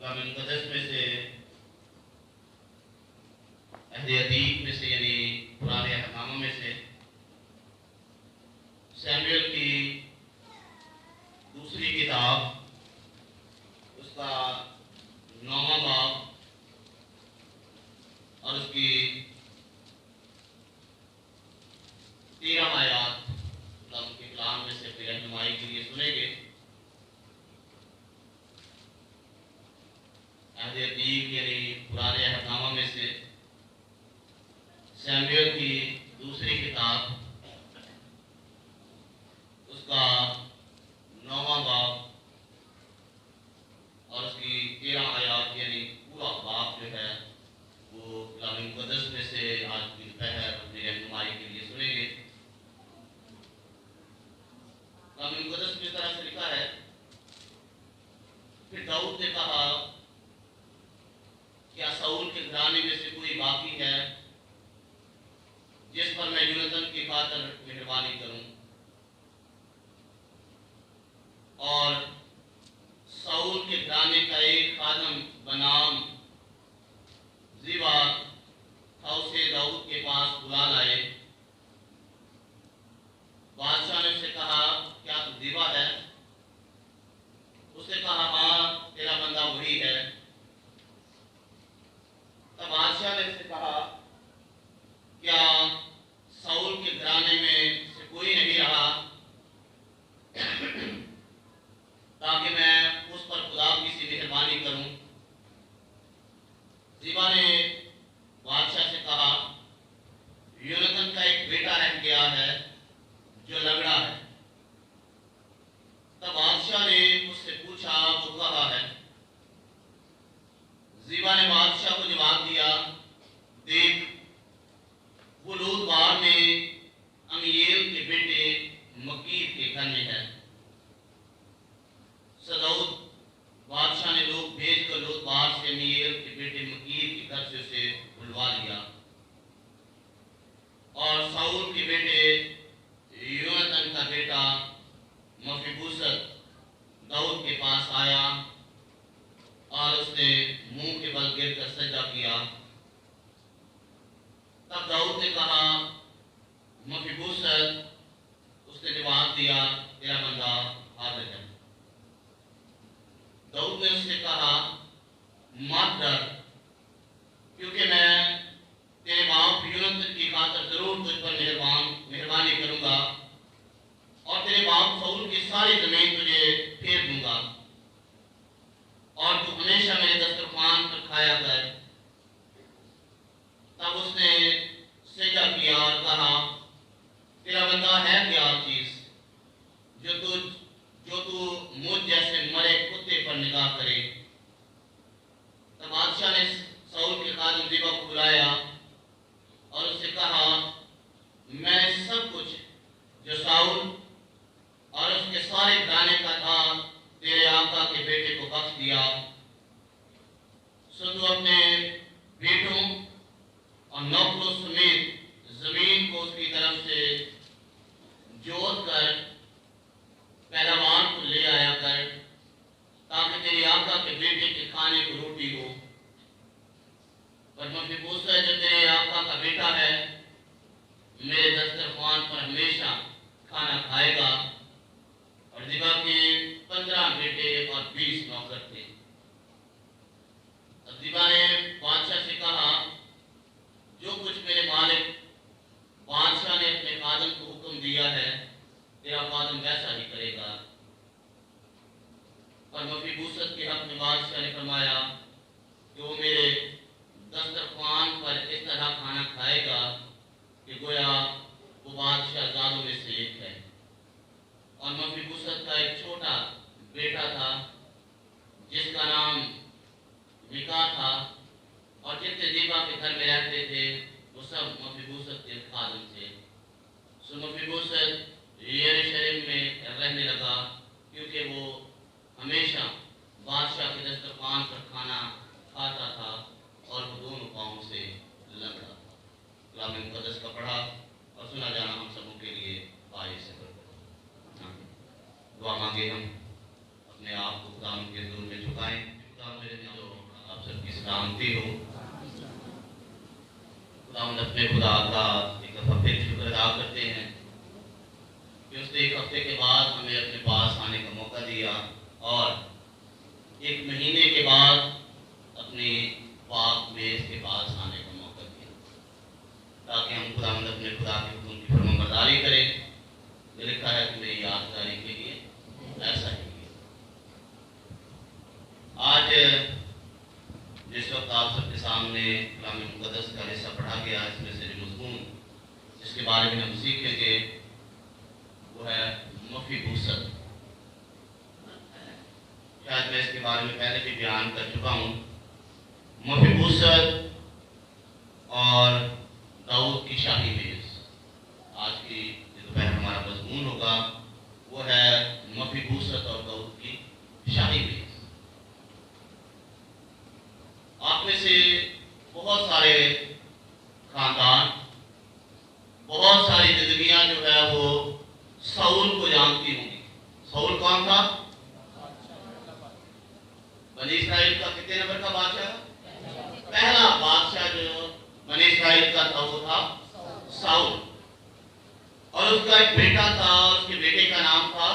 कलाम मुक़द्दस में से अहद अतीक में से यानी पुराने अहकामों में से सैमुएल की दूसरी किताब उसका 9वां बाब और उसकी 13 आयात के कलाम में से अपनी रहनुमाई के लिए सुनेंगे। अहद अतीक यानी पुराने अहकामों में से सैमुएल की दूसरी किताब उसका 9वां बाब और उसकी 13 आयात यानी पूरा बाब जो है वो कलाम मुक़द्दस में से आज की दोपहर अपनी रहनुमाई के लिए सुनेंगे। कलाम मुक़द्दस में इस तरह से लिखा है, फिर दाऊद ने कहा, क्या साउल के घराने में से कोई बाकी है जिस पर मैं यूनतन की खातिर मेहरबानी करूं? और साउल के घराने का एक खादम बनाम ज़िबा था, उसे दाऊद के पास बुला लाए। बादशाह ने उससे कहा, क्या तू ज़िबा है? उसने कहा, हाँ, तेरा बंदा वही है। तब बादशाह ने उससे कहा, क्या साउल के घराने में से कोई नहीं रहा ताकि मैं उस पर खुदा की सी मेहरबानी करूं? ज़िबा ने बादशाह से कहा, यूनतन का एक बेटा रह गया है जो लंगड़ा है। तब बादशाह ने उससे पूछा, वो कहाँ है? ज़िबा ने बादशाह को जवाब दिया, देख, वो लोदबार में अमीएल के बेटे मकीर के घर में है। दाऊद बादशाह ने लोग भेजकर लोदबार से अमीएल के बेटे मकीर के घर से उसे बुलवा लिया। और साउल के बेटे यूनतन का बेटा मफीबोशत दाऊद के पास आया और उसने मुंह के बल गिरकर सजदा किया। तब दाऊद ने कहा, मफीबोशत? उसने जवाब दिया, तेरा बंदा हाजिर है। दाऊद ने उससे कहा, मत डर, क्योंकि मैं तेरे बाप यूनतन की खातिर जरूर तुझ पर मेहरबानी करूंगा और तेरे बाप साउल की सारी जमीन तुझे फेर दूंगा और तू हमेशा मेरे दस्तरखान पर खाया कर। तब उसने सजदा किया और कहा, तेरा बंदा है क्या चीज जो तू मुझ जैसे मरे कुत्ते पर निगाह करे? तब बादशाह ने साउल के खादिम ज़िबा को बुलाया और उससे कहा, मैंने सब कुछ जो साउल और उसके सारे घराने का था तेरे आका के बेटे को बख्श दिया। सो तू अपने बेटों और नौकरों समेत जमीन को उसकी तरफ से जोत कर पैदावार को ले आया कर, ताकि तेरे आका के बेटे के खाने को रोटी हो। पर मफीबोशत जो तेरे आका का बेटा है, मेरे दस्तरखान पर हमेशा खाना खाएगा। और ज़िबा के 15 बेटे और 20 नौकर थे। अब ज़िबा ने बादशाह से कहा, जो कुछ मेरे मालिक बादशाह ने अपने खादिम को हुक्म दिया है, तेरा खादिम वैसा ही करेगा। पर मफीबोशत के हक में बादशाह ने फरमाया कि वो मेरे दस्तरखान पर इस तरह खाना खाएगा कि गोया वो बादशाह ज़ादों में से एक है। और मफीबोशत का एक छोटा बेटा था जिसका नाम मिका था, और जितने ज़िबा के घर में रहते थे वो सब मफीबोशत के खादिम थे। सो मफीबोशत यरूशलेम में रहने लगा, क्योंकि वो हमेशा बादशाह के दस्तरखान पर खाना खाता था और वो दोनों पाँव से लंगड़ा था। कलाम मुक़द्दस का पढ़ा और सुना जाना हम सबों के लिए आए से दुआ मांगे, हम अपने आप को खुदा के हुज़ूर में झुकाएं। खुदा मेरे सलामती हो। खुदावंद अपने खुदा का एक दफ़ा फिर शुक्र अदा करते हैं कि उसने एक हफ्ते के बाद हमें अपने पास आने का मौका दिया और एक महीने के बाद अपनी पाक मेज़ के पास आने का मौका दिया ताकि हम खुदावंद अपने खुदा के हुक्म की फरमाबरदारी करें। लिखा है कि मेरी यादगारी के लिए ऐसा ही है। आज जिस वक्त आप सबके सामने कलाम मुक़द्दस का हिस्सा पढ़ा गया, इसमें से जो मज़मून जिसके बारे में हम सीखेंगे वो है मफीबूसत। शायद मैं इसके बारे में पहले भी बयान कर चुका हूँ। मफीबूसत और दाऊद की शाही मेज़, आज की दोपहर हमारा मज़मून होगा वो है मफीबूसत और दाऊद की शाही मेज़। आप में से बहुत सारे खानदान, बहुत सारी जिंदगियां जो है वो साउल को जानती होंगी। साउल कौन था? बनी इस्राइल का कितने नंबर का बादशाह था? पहला बादशाह जो बनी इस्राइल का था वो था साउल। और उसका एक बेटा था, उसके बेटे का नाम था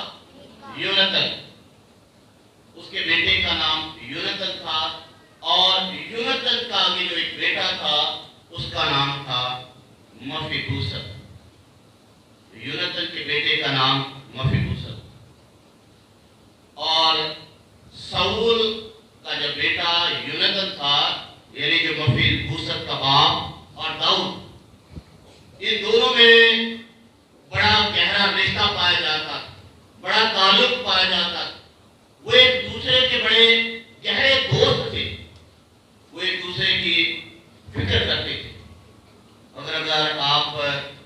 योनातन। उसके बेटे का नाम योनातन था और योनातन का आगे जो एक बेटा था उसका नाम था मफीबूसत। योनातन के बेटे का नाम मफीबूसत। और साउल का जो बेटा योनातन था, यानी जो मफीबूसत का बाप, और दाऊद, इन दोनों में बड़ा गहरा रिश्ता पाया जाता, बड़ा ताल्लुक पाया जाता। वो एक दूसरे के बड़े गहरे दोस्त थे, वो एक दूसरे की फिक्र करते थे। अगर आप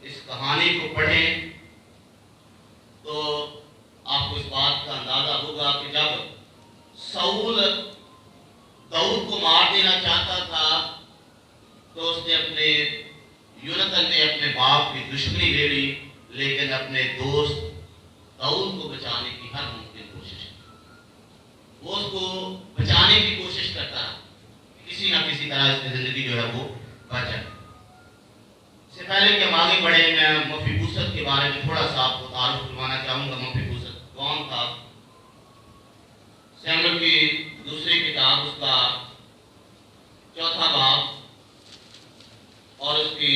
इस कहानी को पढ़ें तो आपको इस बात का अंदाजा होगा कि जब साउल दाऊद को मार देना चाहता था तो उसने अपने योनातन ने अपने बाप की दुश्मनी ले ली, लेकिन अपने दोस्त दाऊद को बचाने की हर मुमकिन कोशिश की। वो उसको बचाने की कोशिश करता है, किसी ना किसी तरह इसकी जिंदगी जो है वो बच जाए। इससे पहले कि हम आगे बढ़े, मैं मफीबूसत के बारे में थोड़ा सा आपको तारुफ करवाना चाहूंगा। मफीबूसत कौन था? शमूएल की दूसरी किताब, उसका 4वां बाब और उसकी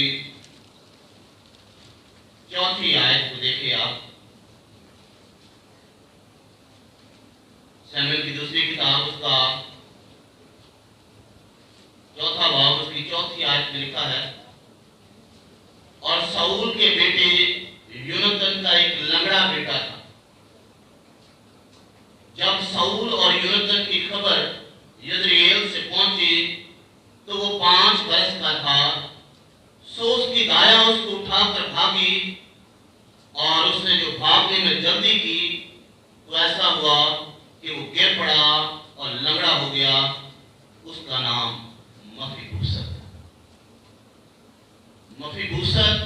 4थी आयत को देखिए आप। शमूएल की दूसरी किताब, उसका 4वां बाब, उसकी 4थी आयत में लिखा है, और साउल के बेटे योनातन का एक लंगड़ा बेटा था। जब साउल और योनातन की खबर यज्रेल से पहुंची तो वो 5 वर्ष का था। सो उसकी दाया उसको उठाकर भागी, और उसने जो भागने में जल्दी की तो ऐसा हुआ कि वो गिर पड़ा और लंगड़ा हो गया। उसका नाम मफीबूसत। मफीबूसत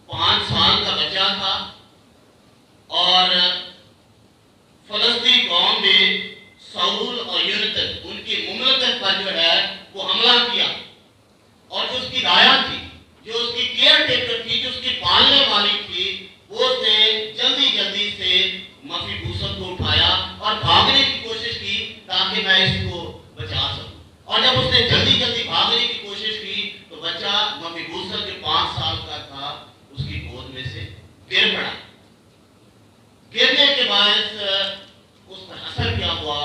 5 साल का बच्चा था और फलस्तीन कौम ने साउल और योनातन, उनकी मुमलकत पर जो है वो हमला किया, और जो उसकी दाया थी, जो उसकी केयर टेकर थी, जो उसकी पालने वाली थी, वो उसने जल्दी जल्दी से मफीबूसत को उठाया और भागने की कोशिश की ताकि मैं इसको बचा सकूं। और जब उसने जल्दी जल्दी भागने की कोशिश की तो बच्चा मफीबूसत जो 5 साल का था उसकी गोद में से गिर पड़ा। गिरने के बाद उस पर असर क्या हुआ?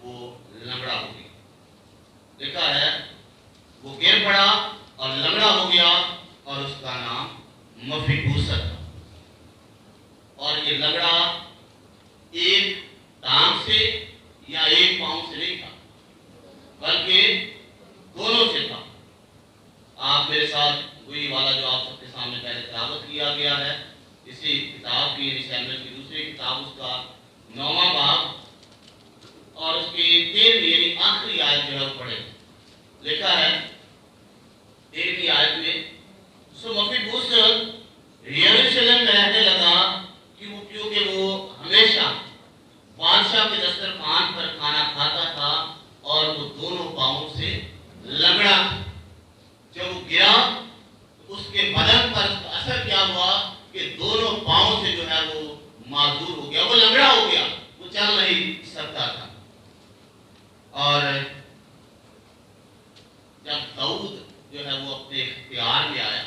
वो लंगड़ा हो गया। लिखा है वो गिर पड़ा और लंगड़ा हो गया, और उसका नाम मफीबूसत था। और ये लंगड़ा एक टांग से या एक पांव से नहीं था, बल्कि दोनों से था। आप मेरे साथ वही वाला जो आप सबके सामने पहले तिलावत किया गया है, इसी किताब की, शमूएल की दूसरी किताब, उसका 9वां बाब और उसकी 13वीं यानी आखिरी आयत जो है वो पढ़े। लिखा है 13वीं आयत में, सो मफीबूसत यरूशलेम में रहने लगा क्योंकि वो हमेशा बादशाह के दस्तरखान पर खाना खाता था और वो दोनों पांवों से सकता था। और जब दाऊद जो है वो अपने इख्तियार में आया,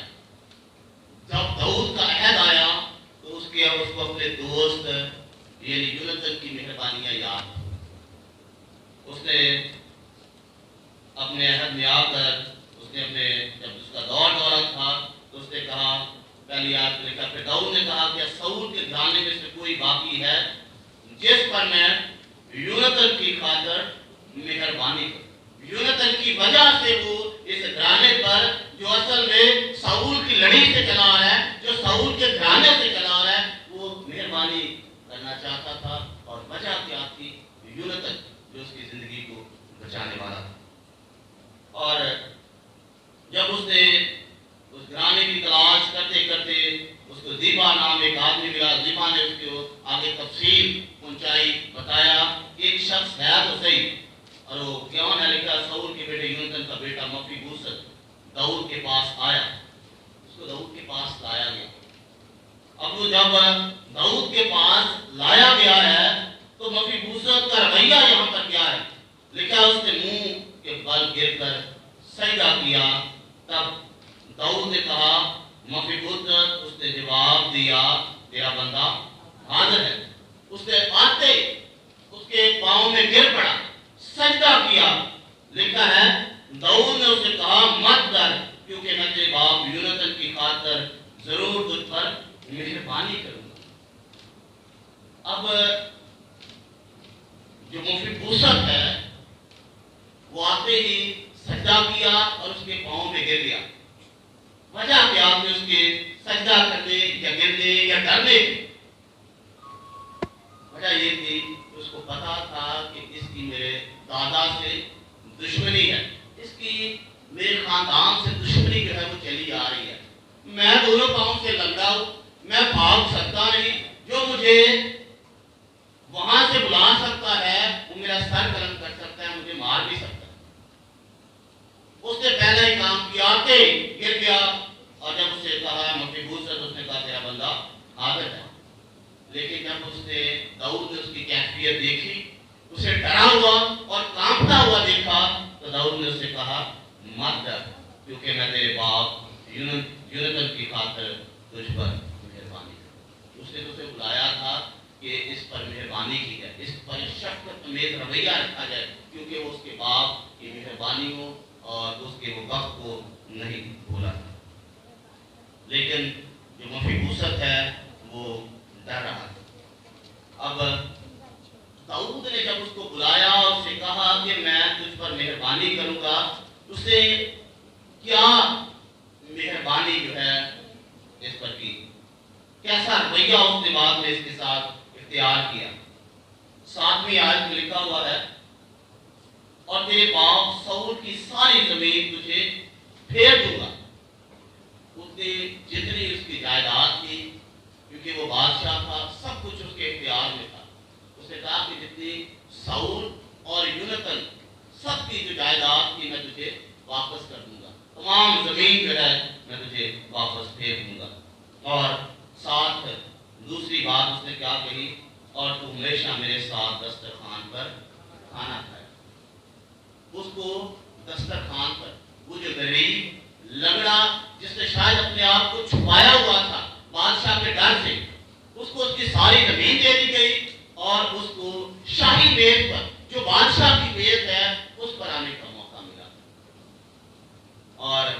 जब दाऊद का अहद आया तो उसको अपने दोस्त यानी यूनतन की मेहरबानियां याद। उसने अपने अहद में आकर उसने अपने जब उसका दौरा था तो उसने कहा, पहली आयत में लिखा, फिर दाऊद ने कहा कि शाऊल के घराने में से कोई बाकी है जिस पर मैं यूनतन की खातिर मेहरबानी करूं। यूनतन की वजह से वो इस घराने पर जो असल में शाऊल की लड़ी से चला रहा है, जो शाऊल के घराने से चला रहा है, वो मेहरबानी करना चाहता था। और वजह क्या थी? यूनतन जो उसकी जिंदगी को बचाने वाला था। और जब उसने उस घराने की तलाश करते करते उसको ज़ीबा नाम एक आदमी मिला। ज़ीबा ने उसको आगे तफसील पहुंचाई, बताया एक शख्स है तो सही, और वो कौन है? लिखा शाऊल के बेटे यूनतन का बेटा मफीबोशत दाऊद के पास आया। उसको दाऊद के पास लाया गया। अब वो जब दाऊद के पास लाया गया है तो मफीबोशत का रवैया यहाँ पर क्या है? लिखा उसने मुंह के बल गिरकर सजदा किया। तब दाऊद ने कहा, मफीबोशत, उसने जवाब दिया, तेरा बंदा हाजिर है। उसने आते उसके पांव में गिर पड़ा, सजदा किया। लिखा है दाऊद ने उससे कहा, मत डर, क्योंकि मैं तेरे बाप यूनतन की खातिर जरूर तुझ पर मेहरबानी करूंगा। अब जो मफीबोशत है वो आते ही सजदा किया और उसके पांव में गिर गया। वजह क्या थी उसके सजदा करने या गिरने या डरने की? वजह ये थी उसको पता था कि इसकी मेरे दादा से दुश्मनी है, इसकी मेरे खानदान से दुश्मनी जो है वो चली आ रही है। मैं दोनों पांव से लंगड़ा हूं, मैं भाग सकता नहीं। जो मुझे वहां से बुला सकता है वो मेरा सर कलम कर सकता है, मुझे मार भी सकता है। उसने पहला ही काम किया, आते गिर गया। और जब उससे कहा मफीबोशत, उसने कहा तेरा बंदा हाजिर है। लेकिन जब उसने दाऊद ने उसकी कैफियत देखी, उसे डरा हुआ और कांपता हुआ देखा, तो दाऊद ने उससे कहा, मत डर, क्योंकि मैं तेरे बाप यूनतन की खातिर तुझ पर मेहरबानी करूं। उसने तो उसे बुलाया था कि इस पर मेहरबानी की जाए, इस पर शफ़क़त में रवैया रखा जाए, क्योंकि वो उसके बाप की मेहरबानी हो और उसके वो वक्त को नहीं भूला। लेकिन जो मफीबोशत है वो डर रहा था। अब दाऊद ने जब उसको बुलाया और उससे कहा कि मैं तुझ पर मेहरबानी करूंगा, उससे क्या मेहरबानी जो है इस पर की, कैसा रवैया उसने बाद में इसके साथ इख्तियार किया। 7वीं आयत में लिखा हुआ है, और तेरे बाप शाऊल की सारी जमीन तुझे फेर दूंगा। उसने जितनी उसकी जायदाद थी, क्योंकि वो बादशाह था, सब कुछ उसके इख्तियार में था। उसने कहा कि जितनी शाऊल और यूनतन सबकी जो जायदाद थी मैं तुझे वापस कर दूंगा, तमाम जमीन जो है मैं तुझे वापस फेर दूंगा। और साथ दूसरी बात उसने क्या कही, और तू हमेशा मेरे साथ दस्तरखान पर खाना खाए। उसको दस्तरखान पर वो जो गरीब लंगड़ा जिसने शायद अपने आप को छुपाया हुआ था बादशाह के डर से, उसको उसकी सारी जमीन दे दी गई और उसको शाही मेज पर, जो बादशाह की मेज है, उस पर आने का मौका मिला। और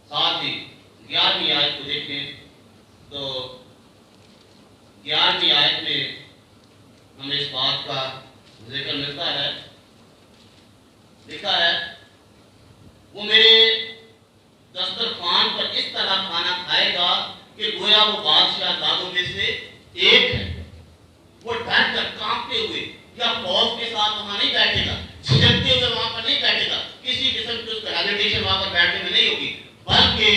साथ ही 11वीं आयत को देखें तो 11वीं आयत में हमें इस बात का जिक्र मिलता है। लिखा है, वो मेरे दस्तरखान पर इस तरह खाना खाएगा कि गोया वो बादशाह दादों में से एक है। वो डर कर कांपते हुए या खौफ के साथ वहां नहीं बैठेगा, झिझकते हुए वहां पर नहीं बैठेगा, किसी किस्म की उसका हेजिटेशन वहां पर बैठने में नहीं होगी, बल्कि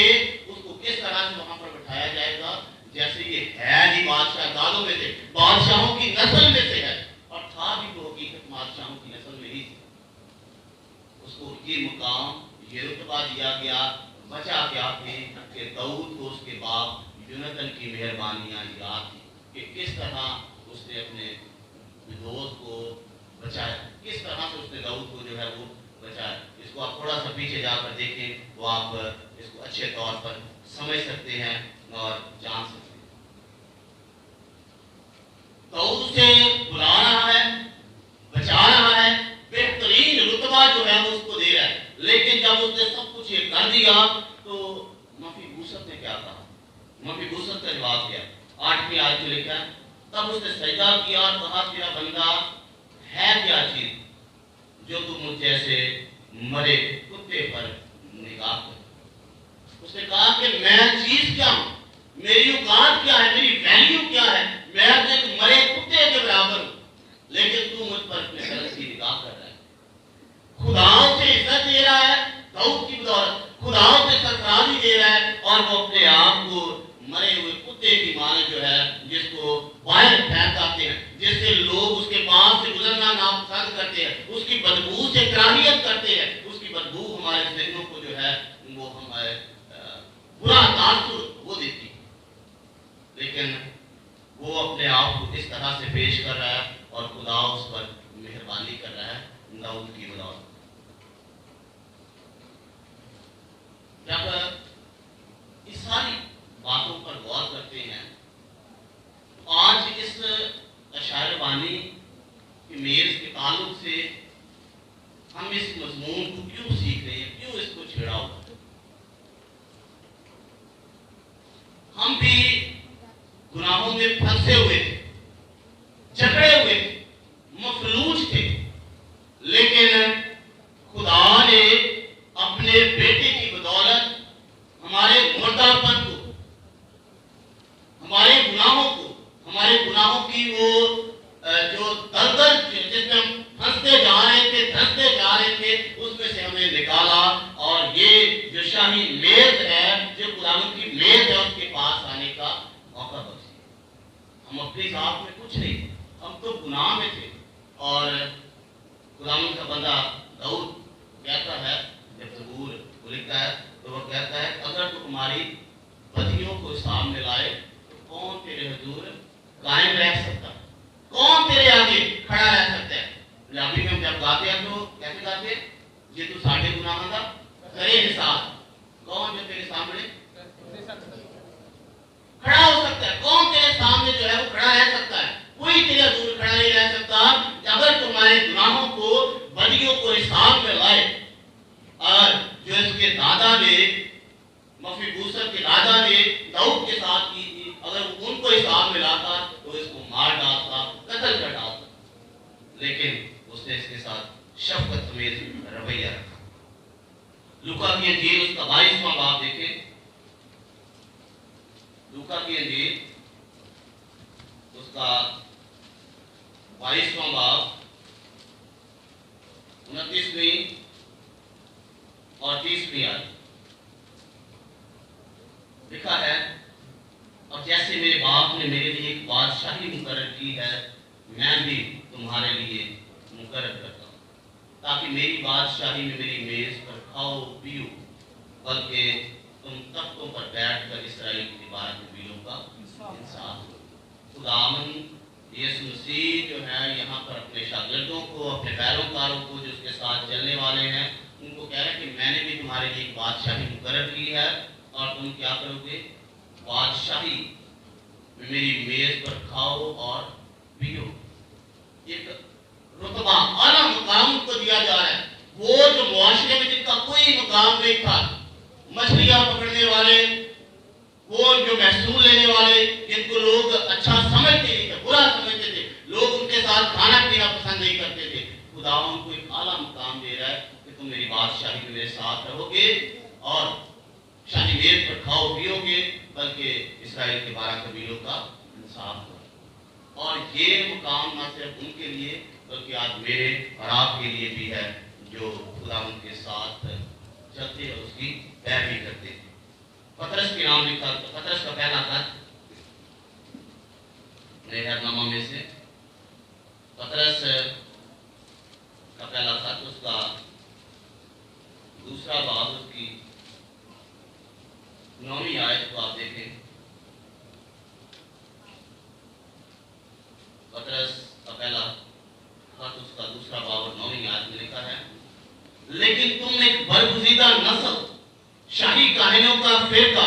उसको किस तरह से वहां पर बैठाया जाएगा जैसे ये है ही बादशाह दादों में से, बादशाहों की नस्ल में से है, और था भी तो हकीकत बादशाहों की नस्ल में ही थी। उसको ये मुकाम, ये रुतबा दिया गया। वजह क्या थी कि दाऊद को उसके बाप यूनतन की मेहरबानियां याद थी कि किस तरह उसने अपने निर्दोष को बचाया। किस तरह से उसने दाऊद को जो है वो बचाया, इसको आप थोड़ा सा पीछे जाकर देखें तो आप इसको अच्छे तौर पर समझ सकते हैं और जान सकते हैं। दाऊद उसे बुला रहा है, बचा रहा है, बेहतरीन रुतबा जो है वो उसको दे रहा है। लेकिन जब उसने सब कुछ ये कर दिया तो मफीबूसत ने क्या कहा? मफीबूसत का जवाब दिया। 8वीं आयत में लिखा है, तब उसने सजदा किया और कहा, तेरा बंदा है क्या चीज जो तुम मुझ जैसे मरे कुत्ते पर निगाह कर? उसने कहा कि मैं चीज क्या हूं, मेरी औकात क्या है, मेरी वैल्यू क्या है, मैं तो एक मरे कुत्ते के बराबर हूं, लेकिन तू मुझ पर अपने गलत की निगाह कर रहा है। खुदा उसे इज्जत दे रहा है दाऊद की बदौलत, खुदा उसे सरफराजी दे रहा है, और वो अपने आप को मरे हुए कुत्ते की माने जो है, जिसको बाहर फेंक आते हैं, जिससे लोग उसके पास से गुजरना नापसंद करते हैं, उसकी बदबू से कराहियत करते हैं, उसकी बदबू हमारे ज़हनों को जो है वो हमारे बुरा तासुर वो देती है। लेकिन वो अपने आप को इस तरह से पेश कर रहा है और खुदा उस पर मेहरबानी कर रहा है दाऊद की बदौलत। जब इस सारी बातों पर गौर करते हैं, आज इस अशारवानी की मेज के ताल्लुक से हम इस मजमून को क्यों सीख रहे हैं, क्यों इसको छेड़ा हुआ? हम भी गुनाहों में फंसे हुए थे, जकड़े हुए थे, मफलूज थे, लेकिन खुदा ने अपने बेटे की बदौलत हमारे मुर्दापन को, हमारे गुनाहों की वो जो दलदल जिसमें हम फंसते जा रहे थे, धंसते जा रहे थे, उसमें से हमें निकाला, और ये जो शाही मेज है, जो खुदावंद की मेज है, उसके पास आने का मौका बख्शा। हम अपनी जात में कुछ नहीं, हम तो गुनाह में थे। और खुदावंद का बंदा दाऊद कहता है, जब ज़बूर वो लिखता है तो वह कहता है, अगर तू हमारी बदियों को सामने लाए तो कौन तेरे हुजूर कायम रह सकता, कौन तेरे आगे खड़ा रह सकता है? पंजाबी में हम जब गाते हैं तो कैसे गाते हैं? जे तू साढ़े गुनाहां दा करे हिसाब, कौन जो तेरे सामने खड़ा हो सकता है? कौन तेरे सामने जो है वो खड़ा रह सकता है? कोई तेरे हुजूर खड़ा नहीं रह सकता। अगर तुम्हारे गुनाहों को, बदियों को हिसाब में लाए, और जो इसके दादा ने, मफीबूसत के दादा ने दाऊद के साथ की थी, अगर उनको हिसाब में लाता तो इसको मार डालता, कत्ल कर डालता, लेकिन उसने इसके साथ शफकत समेत रवैया रखा। लूका की इंजील उसका 22वां बाब देखें, लूका की इंजील उसका 22वां बाब 29वीं और 30वीं आयत लिखा है, और जैसे मेरे बाप ने मेरे लिए एक बादशाही मुकर्रर की है, मैं भी तुम्हारे लिए मुकर्रर करता हूँ, ताकि मेरी बादशाही में मेरी मेज पर खाओ पियो, बल्कि तुम तख्तों पर बैठकर इस्राएल की 12 कबीलों का इंसाफ करो। खुदावंद यीशु मसीह जो है यहाँ पर अपने शागिर्दों को, अपने पैरोकारों को, जो उसके साथ चलने वाले हैं, उनको कह रहे हैं कि मैंने भी तुम्हारे लिए एक बादशाही मुकर्रर की है, और तुम क्या करोगे? बादशाही में मेरी मेज पर खाओ और पियो। एक रुतबा, आला मुकाम को दिया जा रहा है। वो जो मुआशरे में जिनका कोई मुकाम नहीं था, मछलियां पकड़ने वाले, वो जो महसूल लेने वाले, जिनको लोग अच्छा समझते नहीं थे, बुरा समझते थे, लोग उनके साथ खाना पीना पसंद नहीं करते थे, खुदा उनको एक आला मुकाम दे रहा है कि तुम मेरी बादशाही में मेरे साथ रहोगे और शाही मेज पर खाओ पियोगे, बल्कि इस्राएल के 12 कबीलों का इंसाफ करो। और ये मुकाम न सिर्फ उनके लिए बल्कि आज मेरे और आपके लिए भी है, जो खुदा उनके साथ चलते हैं, उसकी पैरवी करते हैं। पतरस के नाम लिखा, तो पतरस का पहला खत नेहरनामा में से, पतरस का पहला खत उसका 2 बाब उसकी 9वीं आयत को आप देखें। पतरस का पहला लेकिन तुम एक बरगुज़ीदा नस्ल, शाही काहिनों का फिरका,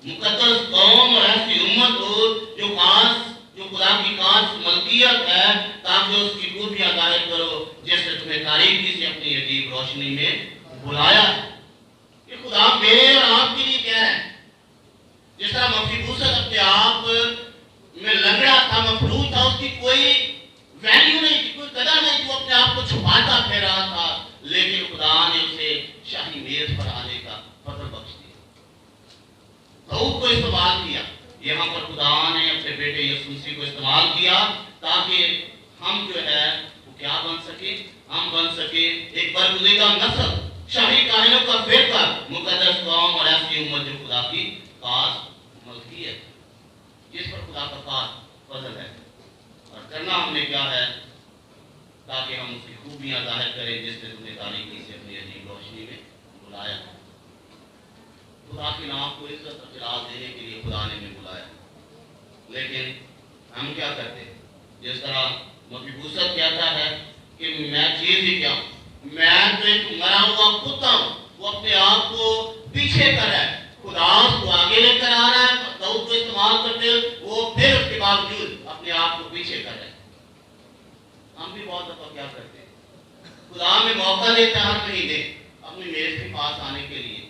मुकद्दस कौम और ऐसी उम्मत हो जो खुदा की खास मलकियत है, ताकि उसकी खूबियां जाहिर करो, जिसने तुम्हें तारीकी से अपनी अजीब रोशनी में बुलाया। ये खुदा मेरे और आपके लिए कह रहा है। जिस तरह मफीबूसत अपने आप में लंगड़ा था, मफलूज था, उसकी कोई वैल्यू नहीं थी, कोई कदर नहीं थी, वो अपने आप को छुपाता फिर रहा था, लेकिन खुदा ने उसे शाही मेज पर आने का फजल बख्श दिया। दाऊद को इस्तेमाल किया, यहाँ पर खुदा ने अपने बेटे यीशु मसीह को इस्तेमाल किया, ताकि हम जो है वो क्या बन सके, हम बन सके एक बरगुज़ीदा नस्ल, शाही काहिनों का फिरका, मुकद्दस कौम और ऐसी उम्मत जो खुदा की खास मलकियत, जिस पर खुदा का खास फजल है। और करना हमने क्या है, ताकि हम उसकी खूबियां जाहिर करें, जिसने तुम्हें तारीकी से अपनी अजीब रोशनी में बुलाया। खुदा के नाम को इज्जत और खिलाफ देने के लिए खुदा ने हमें बुलाया, लेकिन हम क्या करते हैं? जिस तरह मफीबूसत कहता है कि मैं चीज ही क्या हूं, मैं तो एक मरा हुआ कुत्ता हूं। वो अपने आप को पीछे कर रहा है, खुदा उसको आगे लेकर आ रहा है, दाऊद को इस्तेमाल करते हुए वो फिर उसके बावजूद अपने आप को पीछे कर रहा है। हम भी बहुत दफा क्या करते हैं, खुदा में मौका देता है हर महीने अपनी मेज के पास आने के लिए,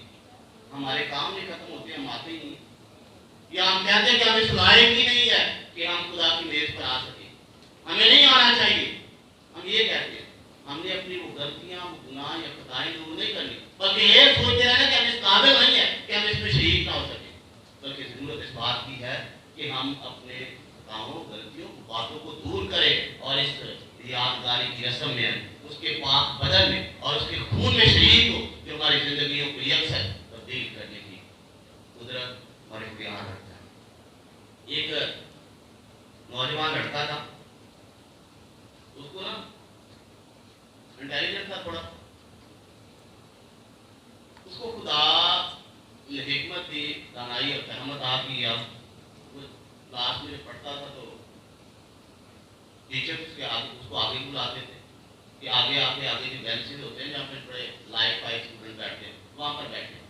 हमारे काम नहीं खत्म होते, हम आते ही नहीं, या हम कहते हैं कि हमें सुलाएगी ही नहीं है कि हम खुदा की मेज पर आ सके, हमें नहीं आना चाहिए। हम ये कहते हैं, हमने अपनी वो गलतियां, वो गुनाह या खताएं वो नहीं करनी, बल्कि ये सोचते रहना कि हम इस काबिल नहीं है कि हम इसमें शरीक ना हो सके, बल्कि जरूरत इस बात की है कि हम अपने खताओं, गलतियों, बातों को दूर करें और इस यादगारी की रस्म में, उसके पाक बदन में और उसके खून में शरीक हो, जो हमारी जिंदगियों को यकसर तब्दील करने की कुदरत हमारे इख्तियार रखता है। एक नौजवान लड़का था, उसको ना इंटेलिजेंट था थोड़ा, उसको खुदा ने हिकमत दी, दानाई और फहमत आ किया। वो क्लास में पढ़ता था तो टीचर उसको आगे बुलाते थे कि आगे आगे जो बेंचेस होते हैं जहाँ पे बड़े लाइफ फाइव स्टूडेंट बैठते हैं, वहां पर बैठे।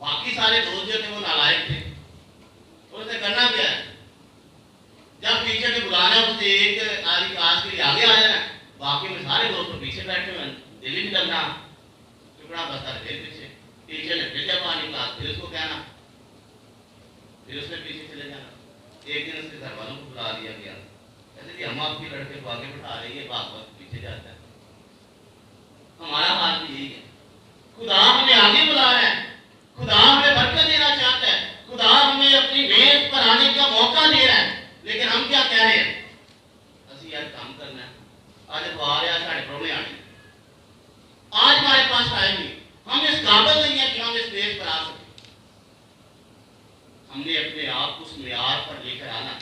बाकी सारे दोस्त जो थे वो नालायक थे, और उसने करना क्या है, जब टीचर ने बुलाना उससे एक आधी क्लास के लिए आगे आ जाना, बाकी में सारे दोस्त पीछे बैठे हुए, दिल ही नहीं लगना, टुकड़ा बस्ता फिर पीछे। टीचर ने फिर जब आनी क्लास फिर उसको कहना, फिर उसने पीछे चले जाना। एक दिन उसके घर वालों को बुला दिया गया, कहते कि हम आपके लड़के को आगे बैठा रही है, बाप पीछे जाता है। हमारा हाल भी यही है, खुदा हमें आगे बुला रहा है, खुदा हमें बरकत देना चाहता है, खुदा हमें अपनी मेज पर आने का मौका दे रहा है, लेकिन हम क्या कह रहे हैं, असि यार काम करना है, आज तो आ रहा साढ़े प्रोने आने, आज हमारे पास आएंगे, हम इस काबिल नहीं है कि हम इस मेज पर आ सके। हमने अपने आप को उस मेयार पर लेकर आना,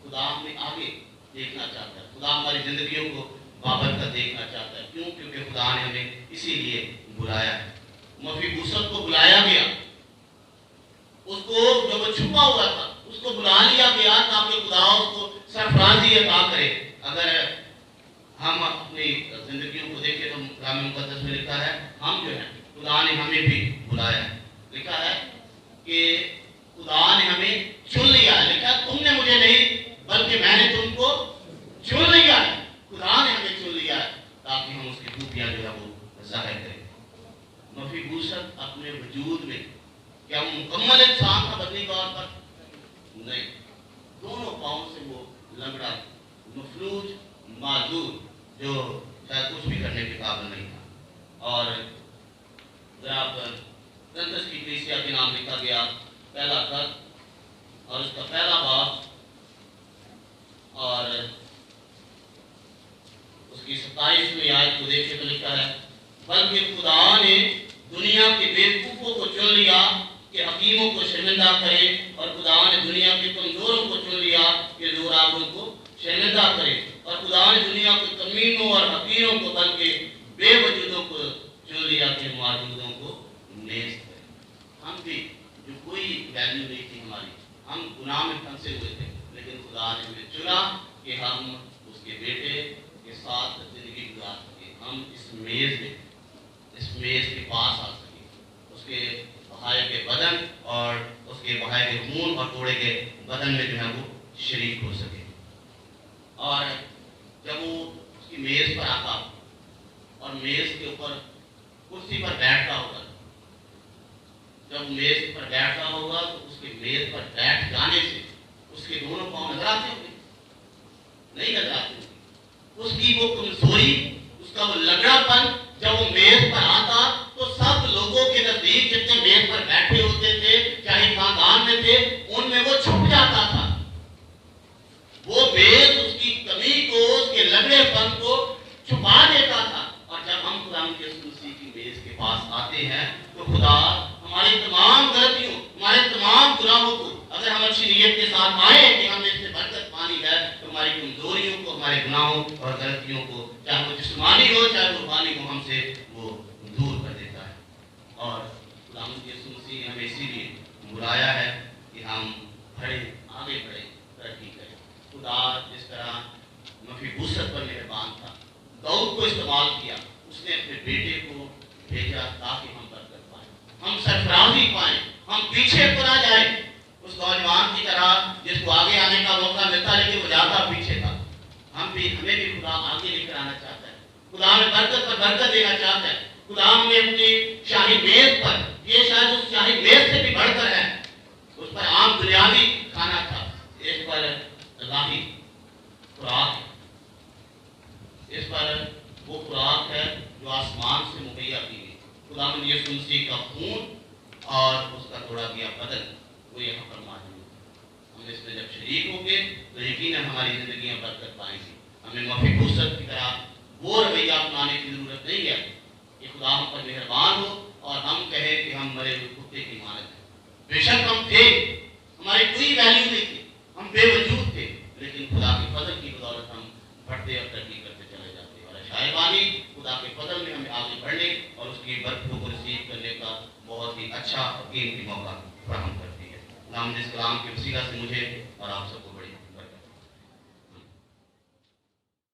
खुदा हमें आगे देखना चाहता है, खुदा हमारी जिंदगियों को बाबरकत देखना चाहता है। क्यों? क्योंकि खुदा ने हमें इसीलिए बुलाया है। मफीबूसत को बुलाया गया, उसको जो वो छुपा हुआ था उसको बुला लिया गया ताकि खुदा उसको सरफराजी अता करे। अगर हम अपनी जिंदगियों को देखें तो कलाम मुकद्दस में लिखा है, हम जो है खुदा ने हमें भी बुलाया है। लिखा है कि खुदा ने हमें चुन लिया, लिखा तुमने मुझे नहीं बल्कि मैंने तुमको चुन लिया है। खुदा ने हमें चुन लिया है ताकि हम उसकी खूबियां जो है वो जाहिर करें। मफीबूसत अपने वजूद में क्या वो मुकम्मल इंसान था बदनी तौर पर? नहीं, दोनों पाँव से वो लंगड़ा, मफलूज, माजूर, जो शायद कुछ भी करने के काबिल नहीं था। और जनाब करंथस की कलीसिया के नाम लिखा गया पहला खत और उसका पहला बाब और उसकी 27वीं आयत को देखें तो लिखा है, बल्कि खुदा ने दुनिया के बेवकूफों को चुन लिया कि हकीमों को शर्मिंदा करे, और खुदा ने दुनिया के कमजोरों को चुन लिया कि जोरावरों को शर्मिंदा करे, और खुदा ने दुनिया के कमीनों और हकीरों को बल्कि बेवजूदों को चुन लिया कि मौजूदों को नेस्त करे। हम भी जो कोई वैल्यू नहीं थी हमारी, हम गुनाह में फंसे हुए थे, लेकिन खुदा ने हमें चुना कि हम उसके बेटे के साथ जिंदगी गुजार सके, हम इस मेज़ है, इस मेज़ के पास आ सके, उसके बहाए के बदन और उसके बहाए के खून और तोड़े के बदन में जो है वो शरीक हो सके। और जब वो उसकी मेज़ पर आता और मेज़ के ऊपर कुर्सी पर बैठता होगा, जब मेज़ पर बैठता होगा तो उसके मेज़ पर बैठ जाने से उसके दोनों पांव नजर आते होंगे? नहीं नजर आते होंगे। उसकी वो कमजोरी, उसका वो लगड़ापन, जब वो मेज़ पर आता तो सब लोगों के नजदीक जितने मेज़ पर बैठे होते थे, चाहे खानदान में थे, उनमें वो छुप जाता था। वो मेज़ उसकी कमी को, उसके लगड़ेपन को छुपा देता था। और जब हम खुदा यीशु मसीह की मेज़ के पास आते हैं तो खुदा हमारी तमाम गलतियों, हमारे तमाम गुनाहों को, अगर हम अच्छी नीयत के साथ आए कि हमने इससे बरकत पानी है, तो हमारी कमजोरियों को, हमारे गुनाहों और गलतियों को, चाहे वो जिस्मानी हो चाहे रूहानी हो, हमसे वो दूर कर देता है। और खुदा यीशु मसीह ने हमें इसीलिए बुलाया है कि हम बढ़े, आगे बढ़े, तरक्की करें। खुदा जिस तरह मफीबूसत पर मेहरबान था, दाऊद को इस्तेमाल किया, उसने अपने बेटे को भेजा ताकि हम बरकत पाए, हम सरफराजी पाए, हम पीछे को ना जाए उस नौजवान की तरह जिसको आगे आने का मौका मिलता लेकिन वो ज्यादा पीछे था। हमें भी खुदा आगे लेकर आना चाहता है। खुदा हमें बरकत पर बरकत देना चाहता है। खुदा हमें अपनी शाही मेज पर, ये शायद उस शाही मेज से भी बढ़कर है, उस पर आम दुनियावी खाना था, इस पर इलाही खुराक, इस पर वो खुराक है जो आसमान से मुहैया की गई। खुदा यीशु मसीह का खून और उसका तोड़ा गया बदन वो यहाँ पर मौजूद है। हम इसमें जब शरीक होंगे तो यकीनन हमारी जिंदगियां बरकत पाएंगी। हमें मफीबूसत की तरह वो रवैया अपनाने की जरूरत नहीं है कि खुदा हम पर मेहरबान हो और हम कहें कि हम मरे हुए कुत्ते की मानत है। बेशक हम थे, हमारी कोई वैल्यू नहीं थी, हम बेवजूद थे, लेकिन खुदा के फजल की बदौलत हम बढ़ते और तरक्की करते चले जाते। और शायबानी खुदा के फजल में हमें आगे बढ़ने और उसकी बरकतों को रिसीव करने का बहुत ही अच्छा और कीमती मौका फराहम करती है। नाम इस कलाम के वसीला से मुझे और आप सबको बड़ी